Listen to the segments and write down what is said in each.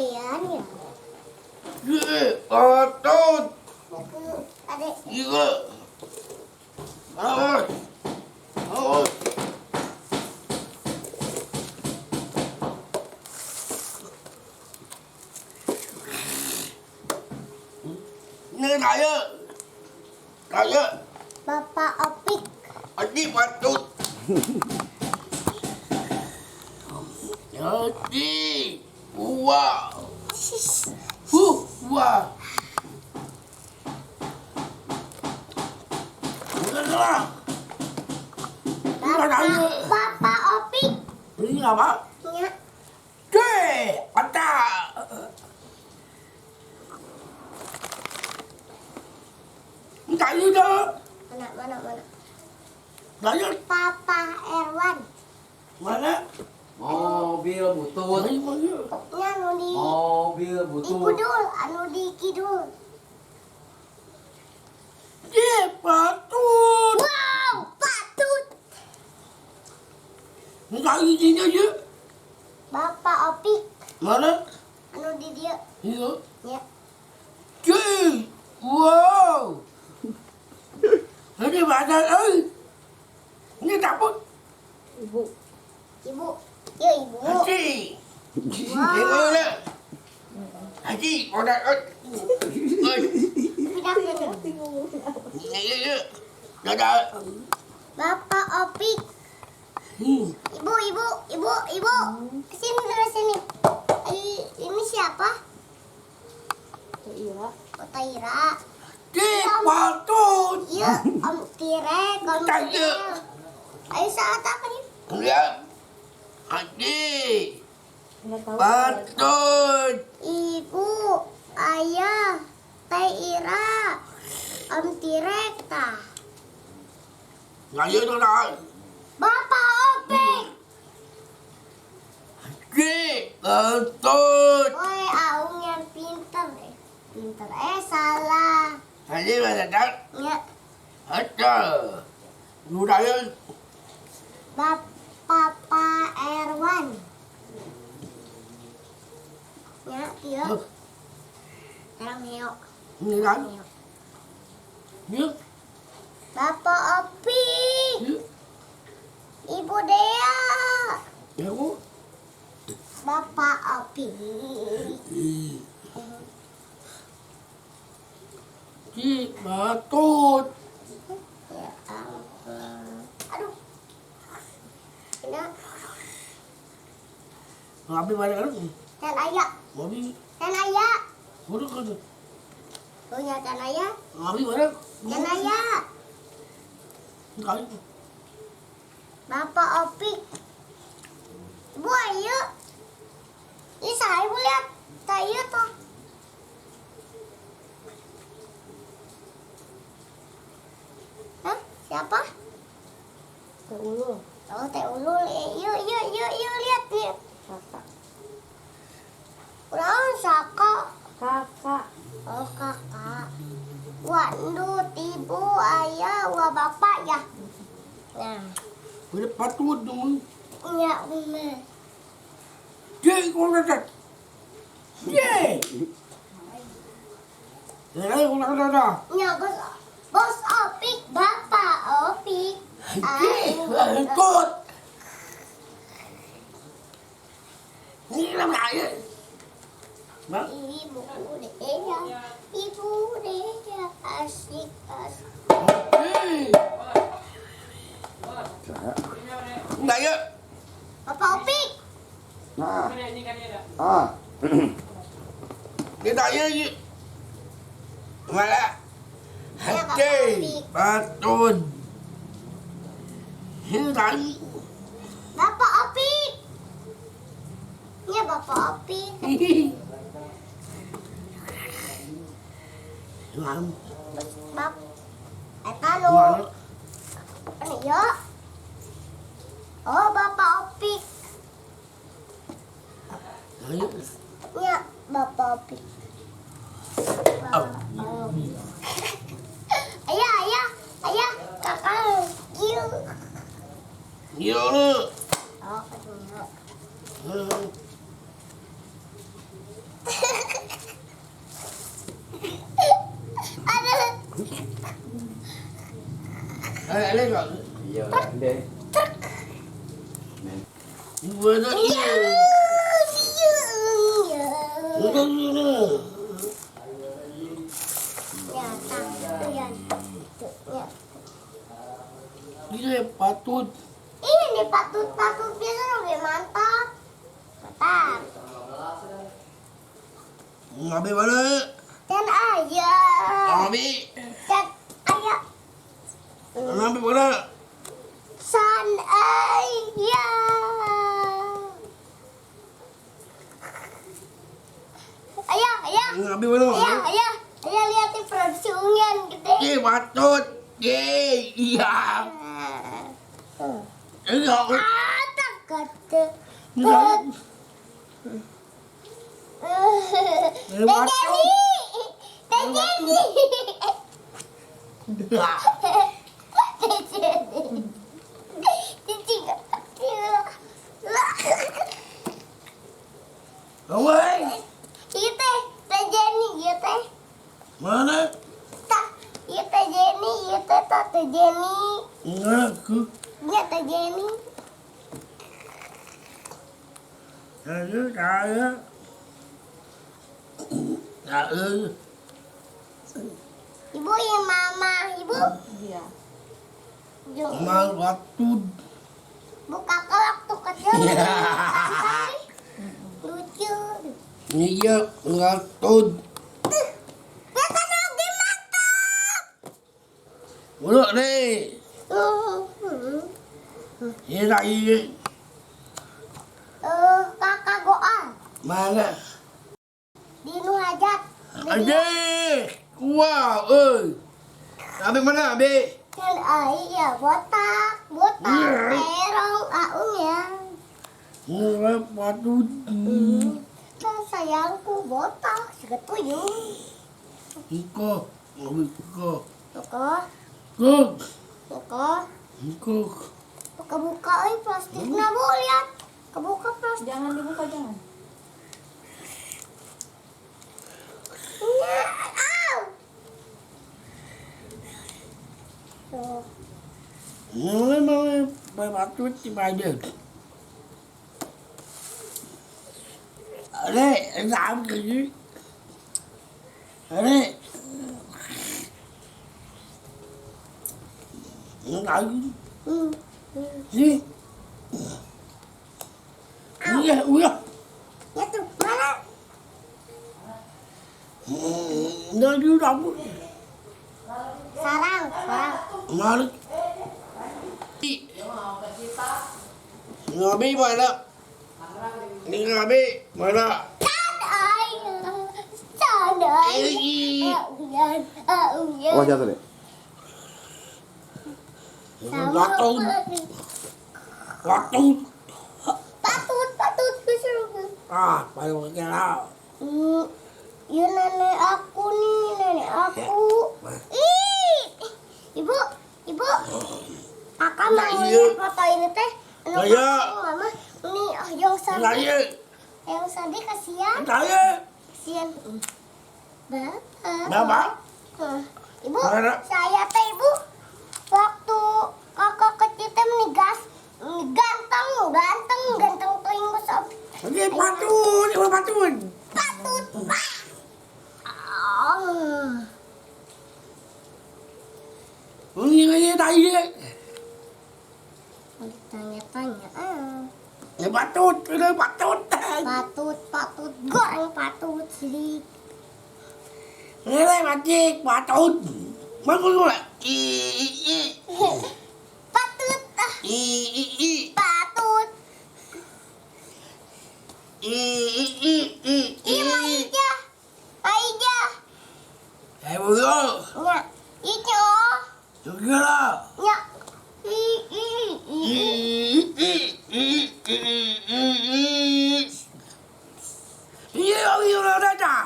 Dean ya? Patut. Adek. Iya. Awas. Awas. Ini saya. Saya. Bapak Opik. Adik patut. Adik. Wow. Wah. Udahlah. Bapak Opik. Ini apa? Ya. Ada. Enggak ada. Mana? Saya. Papa Erwan. Mana? Mobil butut. Ya anu di Mobil di butut. kudul, anu di kidul. Patut. Wow, patut. Enggak izin aja. Bapak Opik. Mana? Anu di dia. Iya. Ya. Wow. Ini badan Ini dapur. Ibu. Ya ibu. Haji. Wow. Tengok lah. Haji, orang Pindah ke sini. Ya. Dadah. Bapak Opik. Ibu. Kesini. Ini siapa? Taira. Patut. Iya, Om Tirek, Om Tanya. Tirek. Ayo saat apa nih? Ya. Haji. Patut. Ibu, ayah, Taira, Om Tirek, tah. Saya tu dah. Bapak Opik. Haji. Patut. Woi, Aung yang pinter. Pinter, salah. Haji mana dah? Ya, Ada. Budaya. Papa Erwan. Ya, dia. Sekarang Heo. Ini kan? Ya. Bapak Opik. Ya. Ibu Dea. Ya, Bu. Bapak Opik. Patut. Ya ampun. Aduh. Ini Ngapain balik lagi? dan ayah. Ngapain? Dan ayah. Bodoh kan? Punya dan ayah. Ngapain balik? Dan ayah. Enggak. Bapak Opik. Ibu ayo. Ini saya ibu lihat. Saya tuh. Hah? Siapa? Teh Ulul. Oh, Teh Ulul. Yuk, lihat nih. Kakak. Udah Saka. Kakak. Oh, kakak. Waduh, ibu, ayah, wah bapak ya. Nah, Boleh patut dong. ya bener. Jek, kau dah. Jek. Dah, dah. Ya bos Opik, bapak Opik. Jek, ikut. Ini kenapa saya? Bang? Ibu deh, asik. Jek. Enggak ya? Bapak Opik. Dia tak ya je. Malah. Hati. Patut. Ini tadi. Bapak Opik. Ya bapak Opik. Mam. Bap. Halo. Ini ya. Oh, bapak Opik. Ayo. Ya, bapak Opik. Ayah, kakak. Yuk. Yo. Oh, ketemu. Aduh. Lên rồi. Giờ anh đi. Vừa đó. Iya. Vừa đó. Ya, tak. Yan. Ya. Ini patut. Ini patut-patut biasa lebih mantap. Mantap. Ngabe mana? Dan ayam. Ngabe. Dan ayam. Ngabe mana? San ayam. Ayah. Ngabe mana? Ayah, lihatin produksi ungyan gede. Patut. Iya. Enggak. Tak kata. Enggak. Awai. Mana? Enggak aku. Ayo, saya. Ibu yang mama, ibu. Iya. Mal patut. Buka waktu kecil. Lucu. Iya, patut. Makan lagi mantap. Udah deh. Ini lagi. Kakak Goal Mana? di Nuhajat. Ada. Wow, Abe mana, Abe? Kan iya botak, terong, aung ya. Enggak patut. Kan sayangku botak, segetuyung. Iko, iko. Toko, Kok, iko. buka plastiknya bu lihat. Kebuka plastik. Jangan dibuka, jangan. Tuh. Mau patut di mana? Ada, làm cái gì? Ada. Enggak. Gì? Udah. Ya tuh, mana? Nó dưới đóng. Sarang. Mà nó. Ngabe mana? Ngabe mana? Oh jatuh deh. Patut keseru. Paling kenal. Ya nenek aku nih, nenek aku. Ih, ibu. Kakak mau lihat foto ini teh. Saya. Mama, ini yang Sadi. Saya. Yang Sadi kasihan. Saya. Kasihan. Bapak. Ibu, Mana? saya teh ibu. Waktu kakak kecil teh ganteng tuing besar. Oke, patut. Patut. Ini tadi. Tanya-tanya. Ya patut, udah patut. Patut, goreng patut sih. Ini macik, patut. Mana kau nak? Patut, patut. Aija. Bro. Ya, itu. Juga lah. Ya. Iya, udah dah.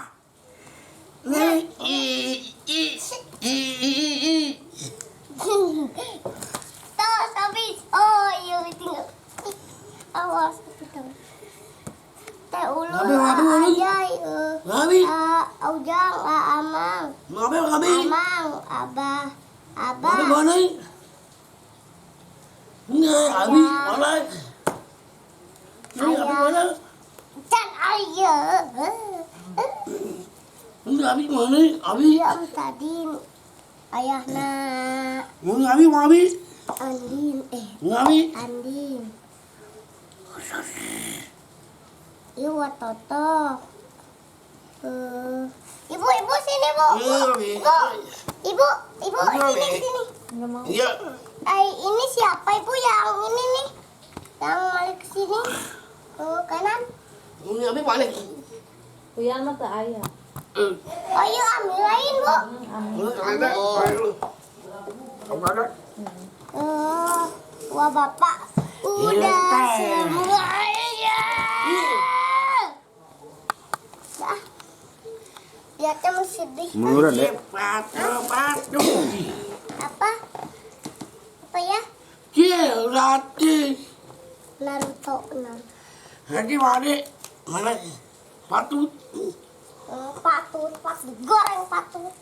Terus habis. Oh, iya tinggal. Awas. Teh ulu Aduh. aja Abi. Ujang, Amang. Ngapain Abi? Amang, Abah. Abi mana? Ini Abi mana? Ini Abi mana? Can ayah. Ini Abi mana? Abi. Diam tadi. Ayahna Ini Abi mana Abi? Andin. Ini Abi. Andin. Iwa Toto. Ibu sini bu. Ibu sini. Nggak mau. Iya. Ini siapa ibu yang ini nih? Yang balik ke sini. Ke kanan. Ini Abi mana? Uyan mah teu aya. Oh iya ambil lain bu. Ada. Apa ada? Wah bapak udah semuanya. Dah. Lihatnya masih sedih. Menurut deh. Patu. Apa? Apa ya? Rati. Naruto. Hadi mana? Mana? Patut. Patut goreng patut.